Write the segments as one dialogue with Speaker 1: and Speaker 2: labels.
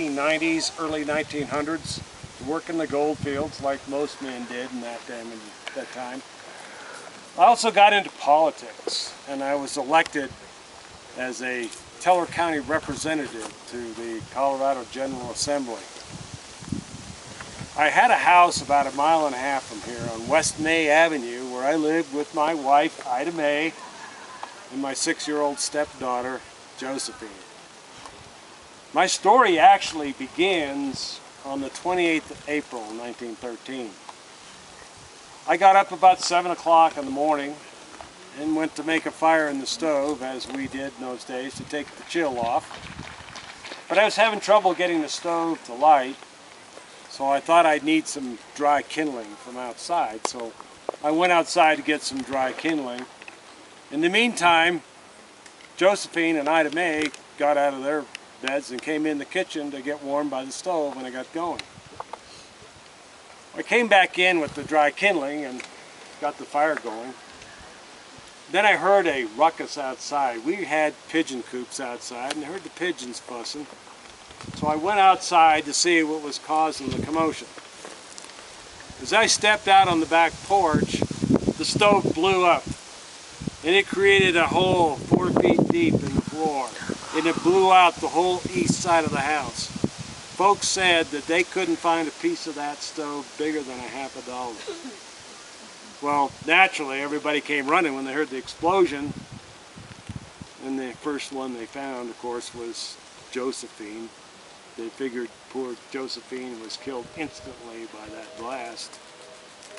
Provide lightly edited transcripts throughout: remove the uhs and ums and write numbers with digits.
Speaker 1: 1990s, early 1900s, to work in the gold fields like most men did in that time. I also got into politics, and I was elected as a Teller County representative to the Colorado General Assembly. I had a house about 1.5 miles from here on West May Avenue, where I lived with my wife, Ida Mae, and my 6-year-old stepdaughter, Josephine. My story actually begins on the 28th of April, 1913. I got up about 7 o'clock in the morning and went to make a fire in the stove, as we did in those days, to take the chill off. But I was having trouble getting the stove to light, so I thought I'd need some dry kindling from outside. So I went outside to get some dry kindling. In the meantime, Josephine and Ida Mae got out of their beds and came in the kitchen to get warm by the stove when I got going. I came back in with the dry kindling and got the fire going. Then I heard a ruckus outside. We had pigeon coops outside, and I heard the pigeons fussing. So I went outside to see what was causing the commotion. As I stepped out on the back porch, the stove blew up, and it created a hole 4 feet deep in the floor, and it blew out the whole east side of the house. Folks said that they couldn't find a piece of that stove bigger than $50. Well, naturally, everybody came running when they heard the explosion, and the first one they found, of course, was Josephine. They figured poor Josephine was killed instantly by that blast.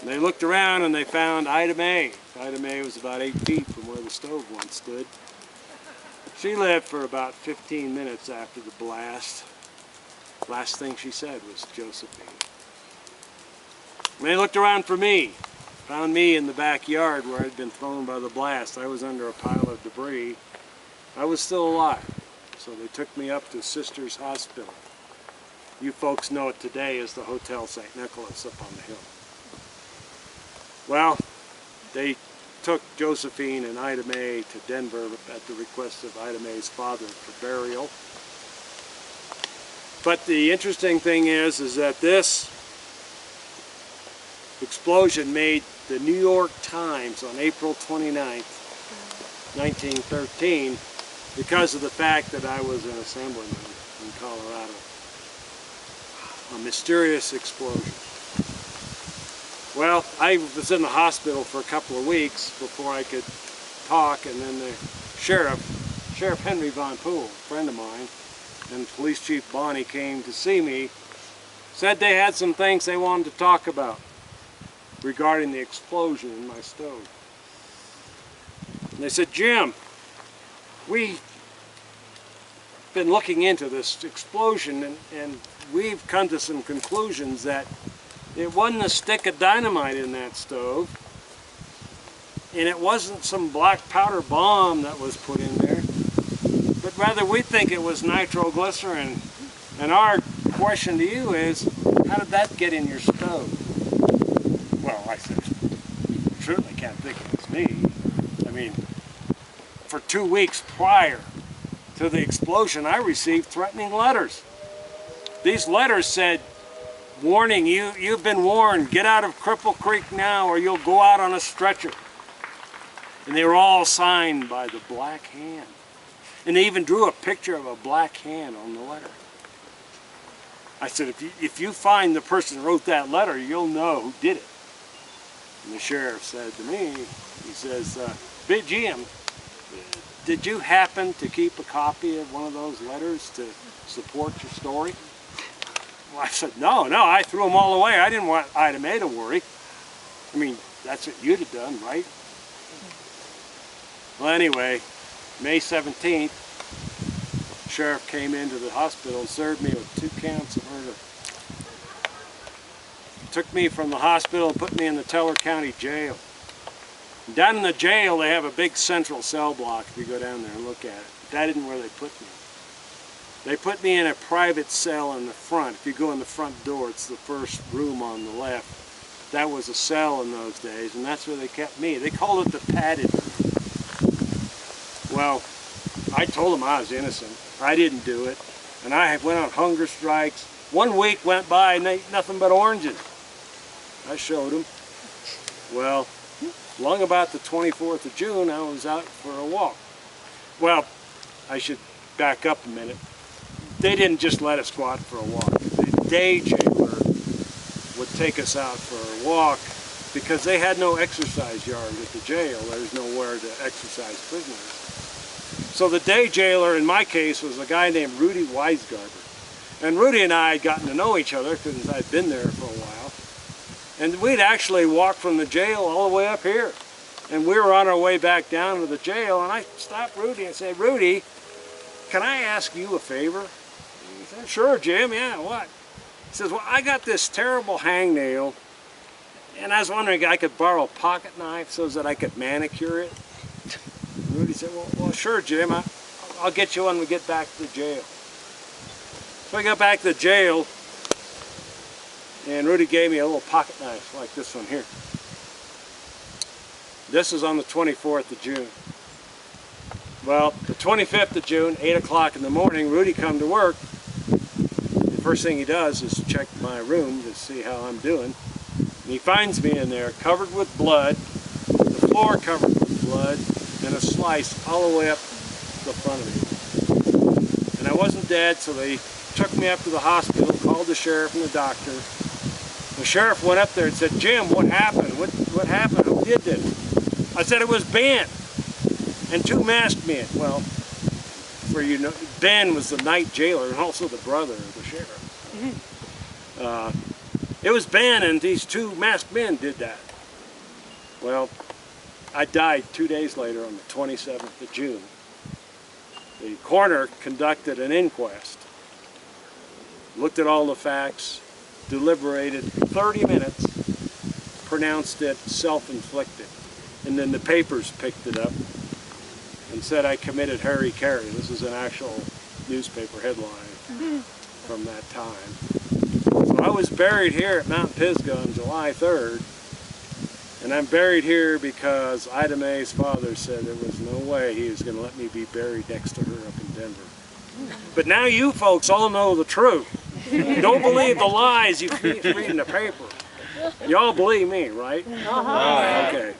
Speaker 1: And they looked around and they found Ida Mae. Ida Mae was about 8 feet from where the stove once stood. She lived for about 15 minutes after the blast. Last thing she said was Josephine. And they looked around for me. Found me in the backyard where I'd been thrown by the blast. I was under a pile of debris. I was still alive, so they took me up to Sisters Hospital. You folks know it today as the Hotel St. Nicholas up on the hill. Well, they took Josephine and Ida Mae to Denver at the request of Ida Mae's father for burial. But the interesting thing is that this explosion made the New York Times on April 29th, 1913, because of the fact that I was an assemblyman in Colorado. A mysterious explosion. Well, I was in the hospital for a couple of weeks before I could talk, and then the Sheriff Henry Von Poole, a friend of mine, and Police Chief Bonney came to see me, said they had some things they wanted to talk about regarding the explosion in my stove. And they said, Jim, we've been looking into this explosion, and we've come to some conclusions that it wasn't a stick of dynamite in that stove, and it wasn't some black powder bomb that was put in there, but rather we think it was nitroglycerin. And our question to you is, how did that get in your stove? Well, I said, certainly can't think it was me. I mean, for 2 weeks prior to the explosion, I received threatening letters. These letters said, warning, you've been warned, get out of Cripple Creek now or you'll go out on a stretcher. And they were all signed by the Black Hand. And they even drew a picture of a black hand on the letter. I said, if you find the person who wrote that letter, you'll know who did it. And the sheriff said to me, he says, Big Jim, did you happen to keep a copy of one of those letters to support your story? Well, I said, no, I threw them all away. I didn't want Ida Mae to worry. I mean, that's what you'd have done, right? Well, anyway, May 17th, the sheriff came into the hospital and served me with 2 counts of murder. Took me from the hospital and put me in the Teller County Jail. Down in the jail, they have a big central cell block if you go down there and look at it. But that isn't where they put me. They put me in a private cell in the front. If you go in the front door, it's the first room on the left. That was a cell in those days, and that's where they kept me. They called it the padded room. Well, I told them I was innocent. I didn't do it. and I went on hunger strikes. 1 week went by and they ate nothing but oranges. I showed them. Well, long about the 24th of June, I was out for a walk. Well, I should back up a minute. They didn't just let us go out for a walk. The day jailer would take us out for a walk because they had no exercise yard at the jail. There was nowhere to exercise prisoners. So the day jailer, in my case, was a guy named Rudy Weisgarber. And Rudy and I had gotten to know each other because I'd been there for a while. And we'd actually walked from the jail all the way up here. And we were on our way back down to the jail, and I stopped Rudy and said, "Rudy, can I ask you a favor?" He said, "Sure, Jim, yeah, what?" He says, "Well, I got this terrible hangnail, and I was wondering if I could borrow a pocket knife so that I could manicure it." Rudy said, well sure, Jim, I'll get you when we get back to the jail. So I got back to the jail, and Rudy gave me a little pocket knife like this one here. This is on the 24th of June. Well, the 25th of June, 8 o'clock in the morning, Rudy come to work. The first thing he does is check my room to see how I'm doing. And he finds me in there covered with blood, the floor covered with blood, and a slice all the way up the front of me. And I wasn't dead, so they took me up to the hospital, called the sheriff and the doctor. The sheriff went up there and said, "Jim, what happened? What happened? Who did this?" I said, "It was Ben and 2 masked men." Well, for you know, Ben was the night jailer and also the brother of the sheriff. It was Ben and these 2 masked men did that. Well, I died 2 days later on the 27th of June. The coroner conducted an inquest, looked at all the facts, deliberated 30 minutes, pronounced it self-inflicted. And then the papers picked it up and said I committed hara-kiri. This is an actual newspaper headline from that time. So I was buried here at Mount Pisgah on July 3rd. And I'm buried here because Ida Mae's father said there was no way he was going to let me be buried next to her up in Denver. But now you folks all know the truth. Don't believe the lies you read in the paper. You all believe me, right? Okay.